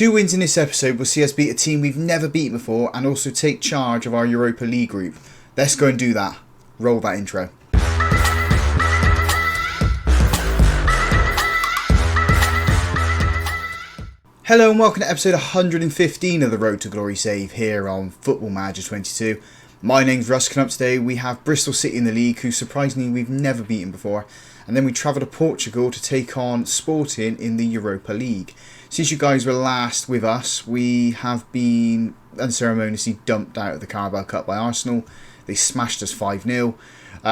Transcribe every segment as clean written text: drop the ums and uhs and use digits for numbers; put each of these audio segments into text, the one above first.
2 wins in this episode will see us beat a team we've never beaten before and also take charge of our Europa League group. Let's go and do that. Roll that intro. Hello and welcome to episode 115 of the Road to Glory save here on Football Manager 22. My name's Russ, and up today we have Bristol City in the league, who surprisingly we've never beaten before. And then we travel to Portugal to take on Sporting in the Europa League. Since you guys were last with us, we have been unceremoniously dumped out of the Carabao Cup by Arsenal. They smashed us 5-0.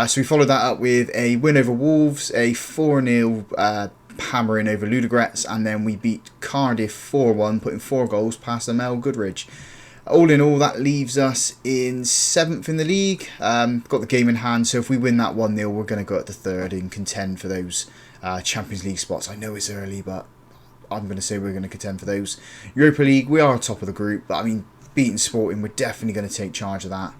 So we followed that up with a win over Wolves, a 4-0 hammering over Ludogorets, and then we beat Cardiff 4-1, putting 4 goals past Amel Goodridge. All in all, that leaves us in 7th in the league. Got the game in hand, so if we win that 1-0, we're going to go up to 3rd and contend for those Champions League spots. I know it's early, but I'm going to say we're going to contend for those. Europa League, we are top of the group, but I mean, beating Sporting, we're definitely going to take charge of that.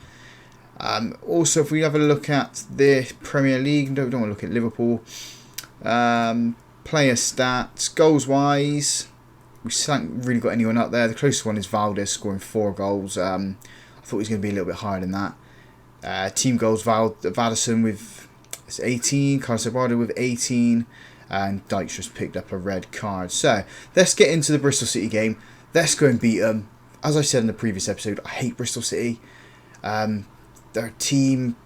Also, if we have a look at the Premier League, don't want to look at Liverpool. Player stats, goals-wise, we haven't really got anyone up there. The closest one is Valdez scoring 4 goals. I thought he was going to be a little bit higher than that. Team goals, Valdison with 18, Carlos Eduardo with 18, and Dijkstra's picked up a red card. So, let's get into the Bristol City game. Let's go and beat them. As I said in the previous episode, I hate Bristol City. They're a team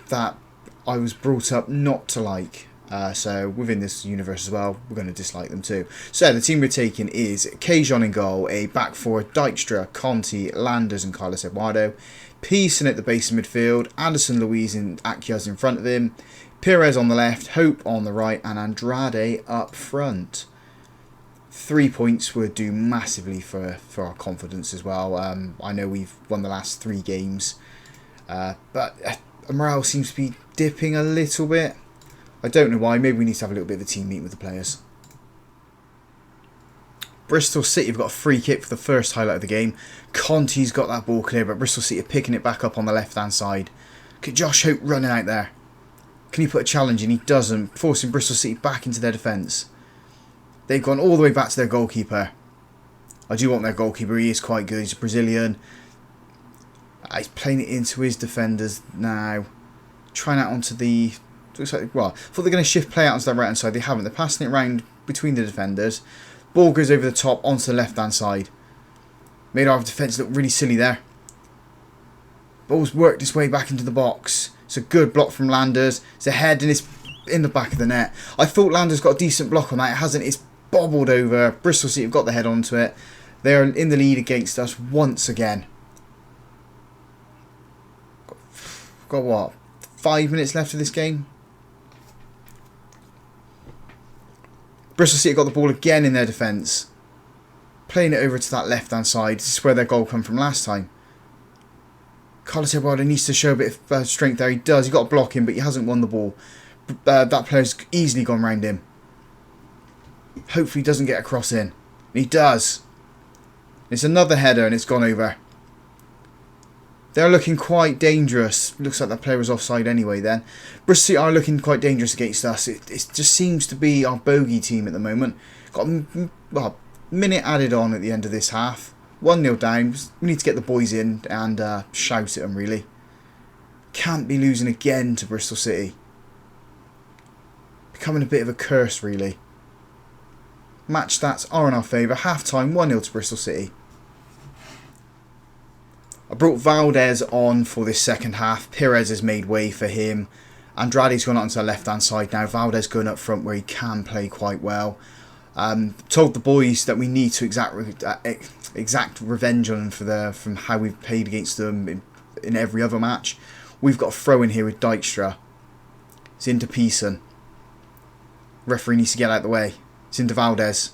that I was brought up not to like. So within this universe as well, we're going to dislike them too. So the team we're taking is Cajon in goal, a back four, Dijkstra, Conti, Landers and Carlos Eduardo, Pearson at the base of midfield, Anderson, Luiz and Akyaz in front of him, Perez on the left, Hope on the right and Andrade up front. 3 points would do massively for our confidence as well. I know we've won the last 3 games, but morale seems to be dipping a little bit. I don't know why. Maybe we need to have a little bit of a team meeting with the players. Bristol City have got a free kick for the first highlight of the game. Conti's got that ball clear, but Bristol City are picking it back up on the left-hand side. Look at Josh Hope running out there. Can he put a challenge in? He doesn't, forcing Bristol City back into their defence. They've gone all the way back to their goalkeeper. I do want their goalkeeper. He is quite good. He's a Brazilian. He's playing it into his defenders now. Trying out onto the... Looks like, well, I thought they're going to shift play out onto the right hand side. They haven't. They're passing it around between the defenders. Ball goes over the top onto the left hand side. Made our defence look really silly there. Ball's worked its way back into the box. It's a good block from Landers. It's a head and it's in the back of the net. I thought Landers got a decent block on that. It hasn't. It's bobbled over. Bristol City have got the head onto it. They are in the lead against us once again. Got what? 5 minutes left of this game. Bristol City got the ball again in their defence. Playing it over to that left-hand side. This is where their goal came from last time. Carlos Eduardo needs to show a bit of strength there. He does. He got to block him, but he hasn't won the ball. That player's easily gone round him. Hopefully he doesn't get a cross in. He does. It's another header and it's gone over. They're looking quite dangerous. Looks like that player was offside anyway then. Bristol City are looking quite dangerous against us. It just seems to be our bogey team at the moment. Got a minute added on at the end of this half. 1-0 down. We need to get the boys in and shout at them really. Can't be losing again to Bristol City. Becoming a bit of a curse really. Match stats are in our favour. Half time 1-0 to Bristol City. I brought Valdez on for this second half. Perez has made way for him. Andrade's gone onto the left-hand side now. Valdez going up front where he can play quite well. Told the boys that we need to exact revenge on them from how we've played against them in every other match. We've got a throw in here with Dijkstra. It's into Pearson. Referee needs to get out of the way. It's into Valdez.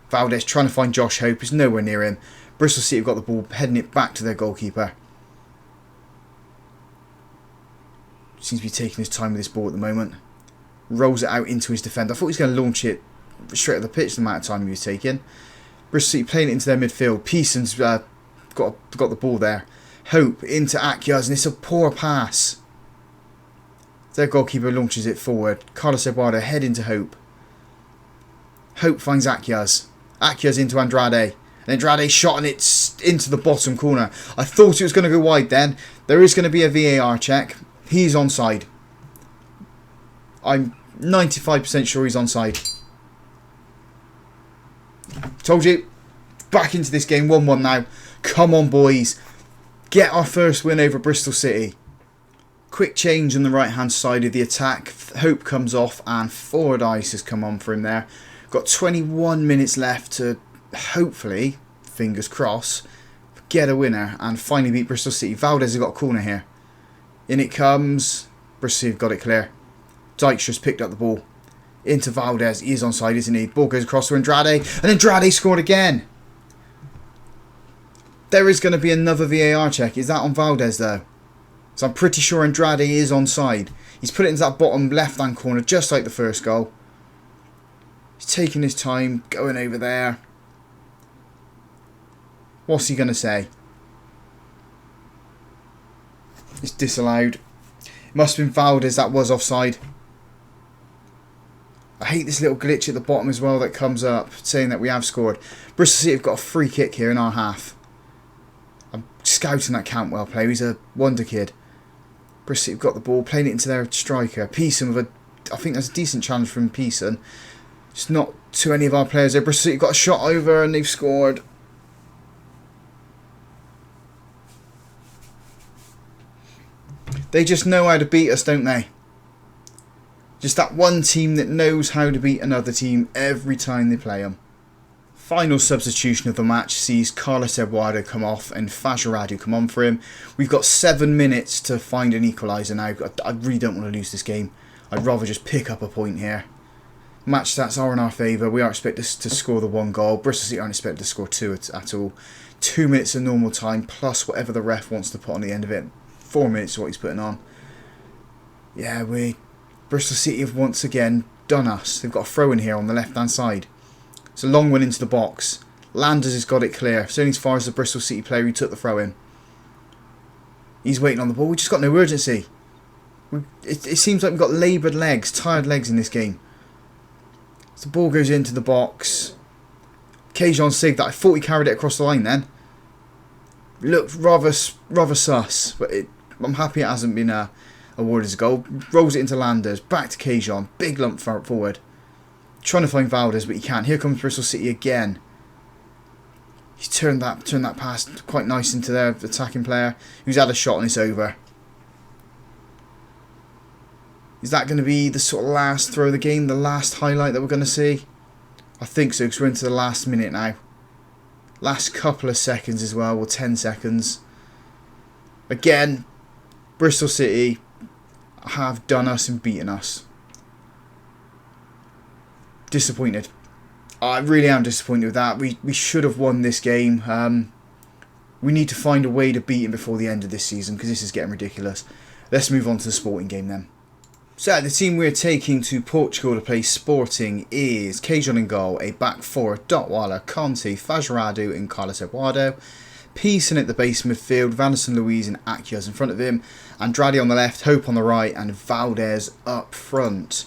Valdez trying to find Josh Hope. He's nowhere near him. Bristol City have got the ball, heading it back to their goalkeeper. Seems to be taking his time with this ball at the moment. Rolls it out into his defender. I thought he was going to launch it straight at the pitch the amount of time he was taking. Bristol City playing it into their midfield. Pearson's got the ball there. Hope into Akyaz and it's a poor pass. Their goalkeeper launches it forward. Carlos Eduardo head into Hope. Hope finds Akyaz. Akyaz into Andrade. And Andrade shot and it's into the bottom corner. I thought it was going to go wide then. There is going to be a VAR check. He's onside. I'm 95% sure he's onside. Told you. Back into this game. 1-1 now. Come on, boys. Get our first win over Bristol City. Quick change on the right-hand side of the attack. Hope comes off and forward ice has come on for him there. Got 21 minutes left to hopefully, fingers crossed, get a winner and finally beat Bristol City. Valdez has got a corner here. In it comes. Bristol City have got it clear. Dykstra's picked up the ball. Into Valdez. He is onside, isn't he? Ball goes across to Andrade. And Andrade scored again. There is going to be another VAR check. Is that on Valdez though? So I'm pretty sure Andrade is onside. He's put it into that bottom left-hand corner just like the first goal. He's taking his time, going over there. What's he going to say? It's disallowed. It must have been Valdez that was offside. I hate this little glitch at the bottom as well that comes up saying that we have scored. Bristol City have got a free kick here in our half. I'm scouting that Cantwell player. He's a wonder kid. Bristol City have got the ball, playing it into their striker. Pearson with I think that's a decent challenge from Pearson. It's not to any of our players there. Bristol City have got a shot over and they've scored. They just know how to beat us, don't they? Just that one team that knows how to beat another team every time they play them. Final substitution of the match sees Carlos Eduardo come off and Fajaradu come on for him. We've got 7 minutes to find an equaliser now. I really don't want to lose this game. I'd rather just pick up a point here. Match stats are in our favour. We are expected to score the 1 goal. Bristol City aren't expected to score 2 at all. 2 minutes of normal time plus whatever the ref wants to put on the end of it. 4 minutes is what he's putting on. Yeah, Bristol City have once again done us. They've got a throw in here on the left-hand side. It's a long one into the box. Landers has got it clear. It's only as far as the Bristol City player who took the throw in. He's waiting on the ball. We've just got no urgency. It seems like we've got laboured legs, tired legs in this game. So the ball goes into the box. Kajon Sig, that I thought he carried it across the line then. Looked rather sus, but I'm happy it hasn't been awarded as a goal. Rolls it into Landers, back to Kajon, big lump forward. Trying to find Valdez, but he can't. Here comes Bristol City again. He's turned that pass quite nice into their attacking player, who's had a shot and it's over. Is that going to be the sort of last throw of the game, the last highlight that we're going to see? I think so, because we're into the last minute now. Last couple of seconds as well, or 10 seconds. Again, Bristol City have done us and beaten us. Disappointed. I really am disappointed with that. We should have won this game. We need to find a way to beat him before the end of this season, because this is getting ridiculous. Let's move on to the Sporting game then. So the team we're taking to Portugal to play Sporting is Kajon in goal, a back four, Dotwala, Conte, Fajaradu and Carlos Eduardo. Pearson at the base midfield, Vanderson Luiz and Akyas in front of him. Andrade on the left, Hope on the right and Valdez up front.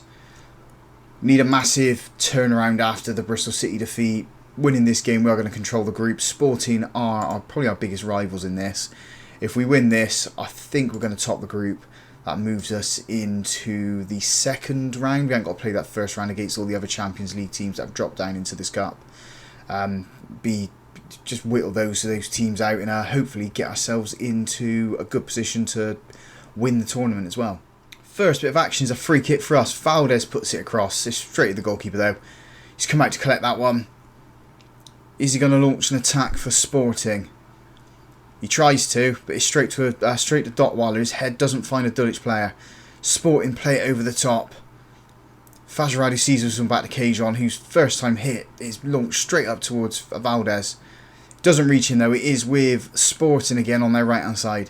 Need a massive turnaround after the Bristol City defeat. Winning this game, we are going to control the group. Sporting are probably our biggest rivals in this. If we win this, I think we're going to top the group. That moves us into the second round. We haven't got to play that first round against all the other Champions League teams that have dropped down into this cup. Just whittle those teams out and hopefully get ourselves into a good position to win the tournament as well. First bit of action is a free kick for us. Valdez puts it across. It's straight at the goalkeeper though. He's come out to collect that one. Is he going to launch an attack for Sporting? He tries to, but it's straight to Dotwala. His head doesn't find a Dulwich player. Sporting play it over the top. Fajaradu sees this one back to Kajon, whose first time hit is launched straight up towards Valdez. Doesn't reach him though. It is with Sporting again on their right hand side.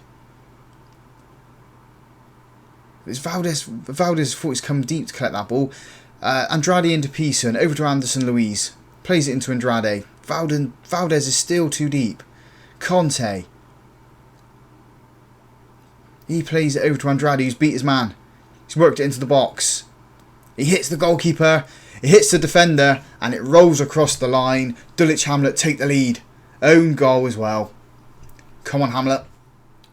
It's Valdez thought he's come deep to collect that ball. Andrade into Pearson, over to Anderson Luiz. Plays it into Andrade. Valdez is still too deep. Conte. He plays it over to Andrade, who's beat his man. He's worked it into the box. He hits the goalkeeper, it hits the defender, and it rolls across the line. Dulwich Hamlet take the lead. Own goal as well. Come on, Hamlet.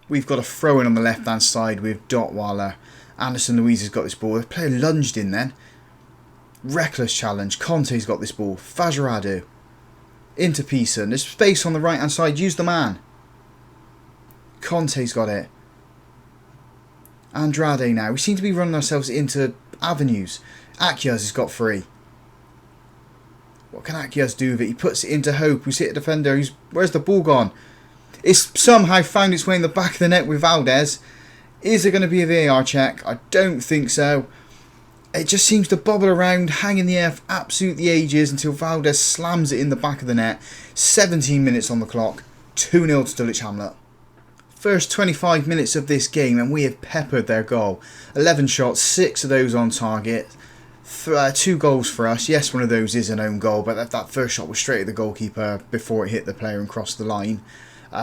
We've got a throw-in on the left-hand side with Dotwaller. Anderson Louise has got this ball. The player lunged in then. Reckless challenge. Conte's got this ball. Fajaradu. Into Pearson. There's space on the right-hand side. Use the man. Conte's got it. Andrade now. We seem to be running ourselves into avenues. Akias has got free. What can Akias do with it? He puts it into Hope, who's hit a defender. Where's the ball gone? It's somehow found its way in the back of the net with Valdez. Is there going to be a VAR check? I don't think so. It just seems to bobble around, hang in the air for absolutely ages until Valdez slams it in the back of the net. 17 minutes on the clock. 2-0 to Dulwich Hamlet. First 25 minutes of this game and we have peppered their goal. 11 shots, 6 of those on target. 2 goals for us. Yes, one of those is an own goal, but that first shot was straight at the goalkeeper before it hit the player and crossed the line.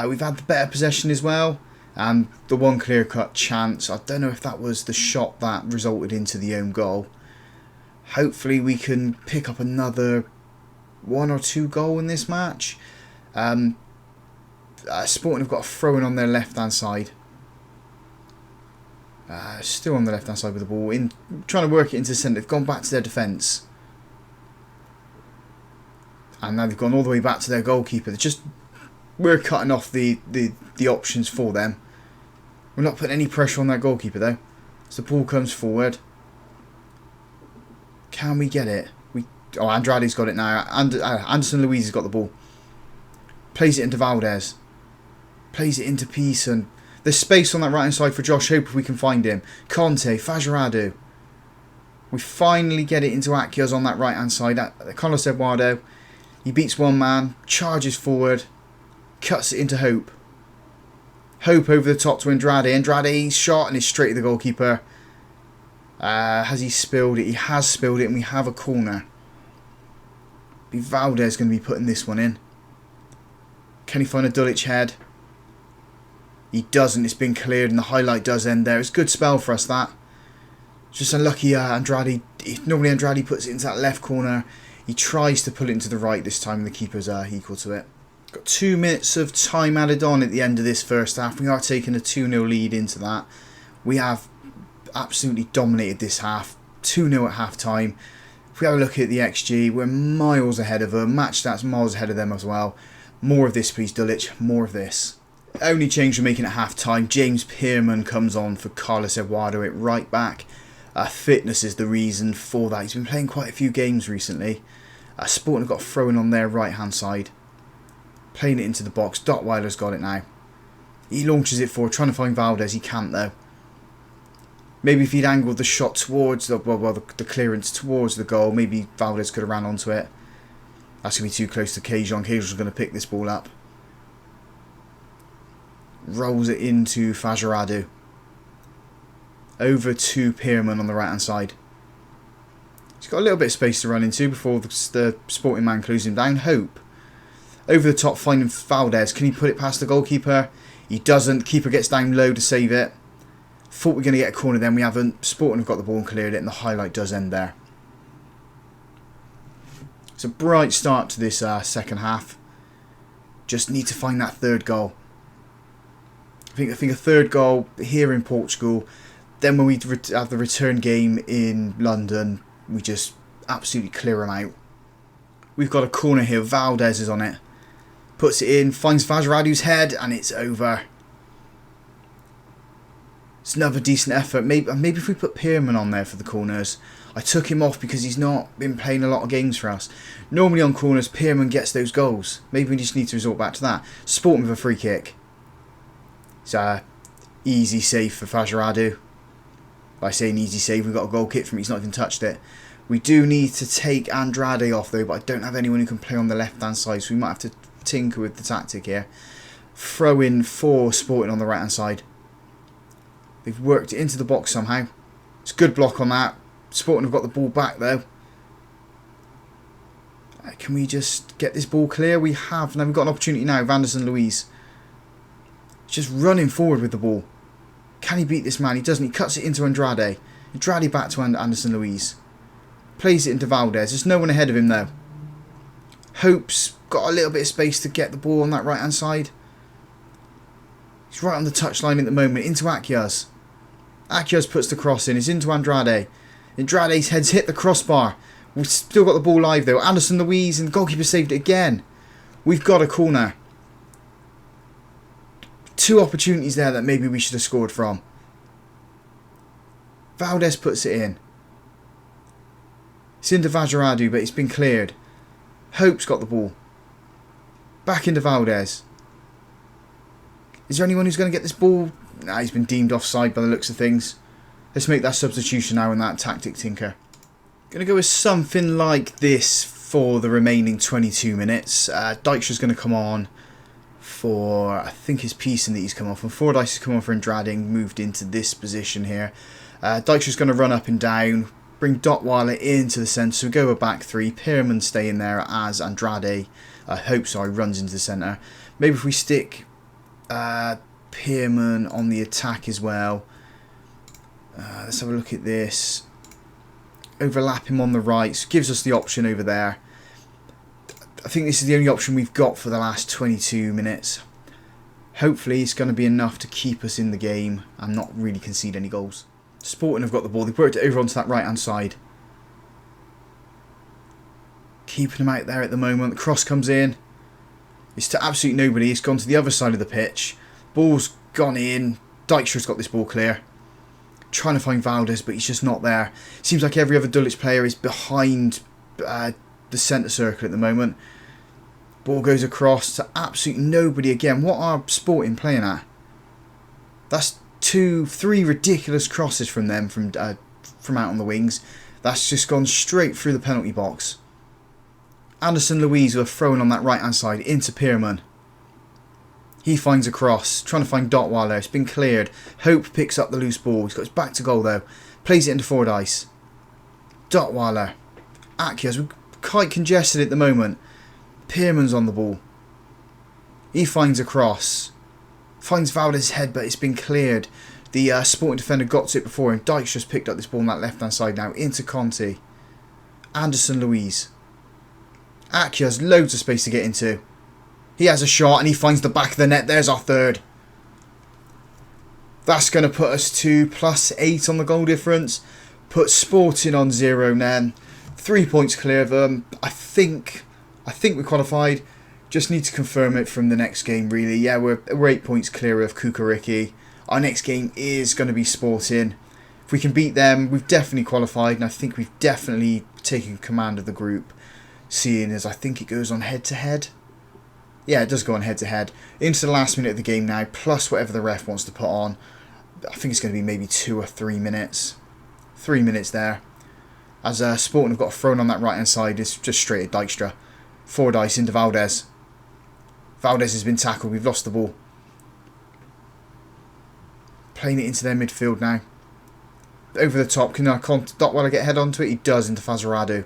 We've had the better possession as well, and the one clear-cut chance. I don't know if that was the shot that resulted into the own goal. Hopefully we can pick up another 1 or 2 goal in this match. Sporting have got a throw-in on their left-hand side. Still on the left-hand side with the ball, trying to work it into the centre. They've gone back to their defence. And now they've gone all the way back to their goalkeeper. We're cutting off the options for them. We're not putting any pressure on that goalkeeper though. So the ball comes forward. Can we get it? Andrade's got it now. Anderson Louise has got the ball. Plays it into Valdez. Plays it into Pearson. There's space on that right hand side for Josh Hope if we can find him. Conte, Fajaradu. We finally get it into Akias on that right hand side. Carlos Eduardo. He beats one man. Charges forward. Cuts it into Hope. Hope over the top to Andrade. Andrade's shot and it's straight to the goalkeeper. Has he spilled it? He has spilled it and we have a corner. Valdez going to be putting this one in. Can he find a Dulwich head? He doesn't. It's been cleared and the highlight does end there. It's a good spell for us, that. Just unlucky Andrade. Normally Andrade puts it into that left corner. He tries to pull it into the right this time and the keeper's equal to it. Got 2 minutes of time added on at the end of this first half. We are taking a 2-0 lead into that. We have absolutely dominated this half. 2-0 at half time. If we have a look at the XG, we're miles ahead of them. Match stats miles ahead of them as well. More of this please, Dulwich. More of this. Only change we're making at half time. James Pearman comes on for Carlos Eduardo at right back. Fitness is the reason for that. He's been playing quite a few games recently. Sporting have got a throw-in on their right hand side. Playing it into the box. Dotweiler's got it now. He launches it forward, trying to find Valdez. He can't though. Maybe if he'd angled the shot towards the clearance towards the goal, maybe Valdez could have ran onto it. That's going to be too close to Cajon. Cajon's going to pick this ball up. Rolls it into Fajaradu. Over to Pearman on the right hand side. He's got a little bit of space to run into before the Sporting man closes him down. Hope. Over the top finding Valdez. Can he put it past the goalkeeper? He doesn't. Keeper gets down low to save it. Thought we were going to get a corner then. We haven't. Sporting have got the ball and cleared it and the highlight does end there. It's a bright start to this second half. Just need to find that third goal. I think a third goal here in Portugal. Then when we have the return game in London, we just absolutely clear them out. We've got a corner here. Valdez is on it. Puts it in, finds Fajaradu's head, and it's over. It's another decent effort. Maybe if we put Pearman on there for the corners. I took him off because he's not been playing a lot of games for us. Normally on corners, Pearman gets those goals. Maybe we just need to resort back to that. Sporting with a free kick. It's an easy save for Fajaradu. By saying easy save, we've got a goal kick from him. He's not even touched it. We do need to take Andrade off though, but I don't have anyone who can play on the left-hand side, so we might have to tinker with the tactic here. Throw in for Sporting on the right-hand side. They've worked it into the box somehow. It's a good block on that. Sporting have got the ball back though. Can we just get this ball clear? We have. Now we've got an opportunity now. Vanderson Louise. Just running forward with the ball. Can he beat this man? He doesn't. He cuts it into Andrade. Andrade back to Anderson Louise. Plays it into Valdez. There's no one ahead of him though. Hope's got a little bit of space to get the ball on that right hand side. He's right on the touchline at the moment, into Akyaz. Akyaz puts the cross in, it's into Andrade. Andrade's head's hit the crossbar. We've still got the ball live though. Anderson Louise and the goalkeeper saved it again. We've got a corner. 2 opportunities there that maybe we should have scored from. Valdez puts it in. It's into Vajaradu, but it's been cleared. Hope's got the ball. Back into Valdez. Is there anyone who's going to get this ball? Nah, he's been deemed offside by the looks of things. Let's make that substitution now in that tactic tinker. Going to go with something like this for the remaining 22 minutes. Dijkstra's going to come on for, I think it's Pearson that he's come on for. Fordyce has come on for Andrade, moved into this position here. Dijkstra's going to run up and down, bring Dotweiler into the centre, so we go a back 3. Pearman staying there as Andrade, Hope, runs into the centre. Maybe if we stick Pearman on the attack as well. Let's have a look at this. Overlap him on the right, so gives us the option over there. I think this is the only option we've got for the last 22 minutes. Hopefully it's going to be enough to keep us in the game and not really concede any goals. Sporting have got the ball, they've worked it over onto that right hand side. Keeping them out there at the moment, the cross comes in. It's to absolutely nobody, it's gone to the other side of the pitch. Ball's gone in, Dijkstra's got this ball clear. Trying to find Valdez, but he's just not there. Seems like every other Dulwich player is behind the centre circle at the moment. Ball goes across to absolutely nobody again. What are Sporting playing at? That's 3 ridiculous crosses from them from out on the wings. That's just gone straight through the penalty box. Anderson Louise were thrown on that right hand side into Pearman. He finds a cross, trying to find Dotweiler. It's been cleared. Hope picks up the loose ball. He's got his back to goal though. Plays it into Fordyce. Dotweiler. Akyaz, we're quite congested at the moment. Pearman's on the ball. He finds a cross. Finds Valdez's head, but it's been cleared. The Sporting defender got to it before him. Dijkstra's picked up this ball on that left hand side now. Into Conti. Anderson Louise. Akyaz, loads of space to get into. He has a shot and he finds the back of the net. There's our third. That's going to put us to +8 on the goal difference. Put Sporting on 0 then. 3 points clear of them. I think we qualified. Just need to confirm it from the next game really. Yeah, we're 8 points clear of Kukariki. Our next game is going to be Sporting. If we can beat them, we've definitely qualified. And I think we've definitely taken command of the group. Seeing as I think it goes on head to head. Yeah, it does go on head to head. Into the last minute of the game now, plus whatever the ref wants to put on. I think it's going to be maybe 2 or 3 minutes. 3 minutes there. As Sporting have got thrown on that right hand side, it's just straight at Dijkstra. Fordyce into Valdez. Valdez has been tackled, we've lost the ball. Playing it into their midfield now. Over the top, can Dotweiler get head onto it? He does, into Fazaradu.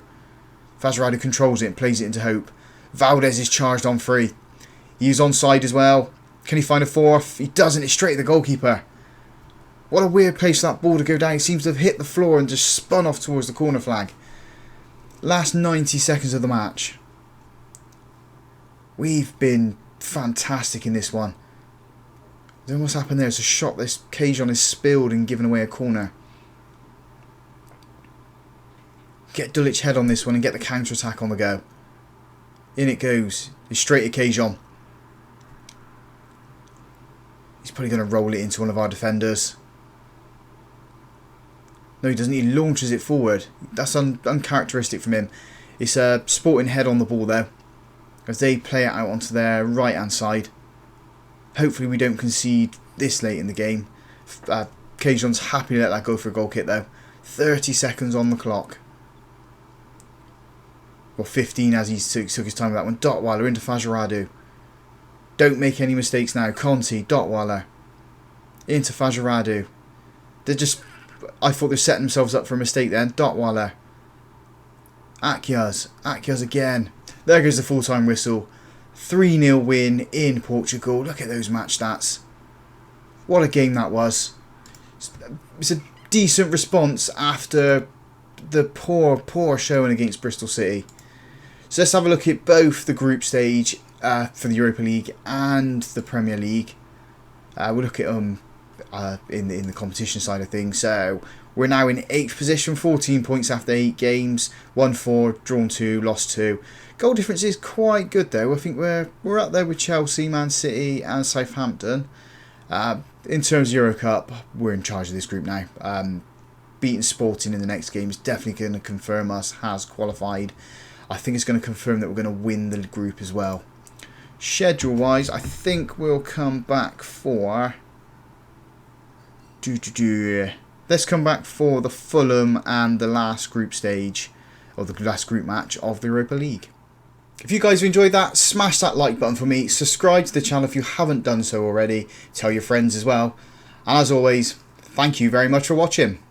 Fazaradu controls it and plays it into Hope. Valdez is charged on free. He's onside as well. Can he find a fourth? He doesn't. It's straight at the goalkeeper. What a weird place for that ball to go down. It seems to have hit the floor and just spun off towards the corner flag. Last 90 seconds of the match. We've been fantastic in this one. I don't know what's happened there. It's a shot. This Cajon is spilled and given away a corner. Get Dulwich head on this one and get the counter-attack on the go. In it goes. It's straight at Cajon. He's probably going to roll it into one of our defenders. No, he doesn't. He launches it forward. That's uncharacteristic from him. It's a Sporting head on the ball though, as they play it out onto their right hand side. Hopefully we don't concede this late in the game. Cajon's happy to let that go for a goal kick though. 30 seconds on the clock. Or 15 as he took his time with that one. Dotweiler into Fajaradu. Don't make any mistakes now. Conti, Dotweiler. Into Fajaradu. They're just... I thought they were setting themselves up for a mistake then. Dotweiler. Akyaz. Akyaz again. There goes the full-time whistle. 3-0 win in Portugal. Look at those match stats. What a game that was. It's a decent response after the poor showing against Bristol City. So let's have a look at both the group stage for the Europa League and the Premier League. We'll look at them in the competition side of things. So we're now in 8th position, 14 points after 8 games, won 4, drawn 2, lost 2. Goal difference is quite good though. I think we're up there with Chelsea, Man City and Southampton. In terms of Euro Cup, we're in charge of this group now. Beating Sporting in the next game is definitely going to confirm us has qualified. I think it's going to confirm that we're going to win the group as well. Schedule wise, I think we'll come back for let's come back for the Fulham and the last group stage, or the last group match of the Europa League. If you guys have enjoyed that, smash that like button for me, subscribe to the channel if you haven't done so already, tell your friends as well, and as always, thank you very much for watching.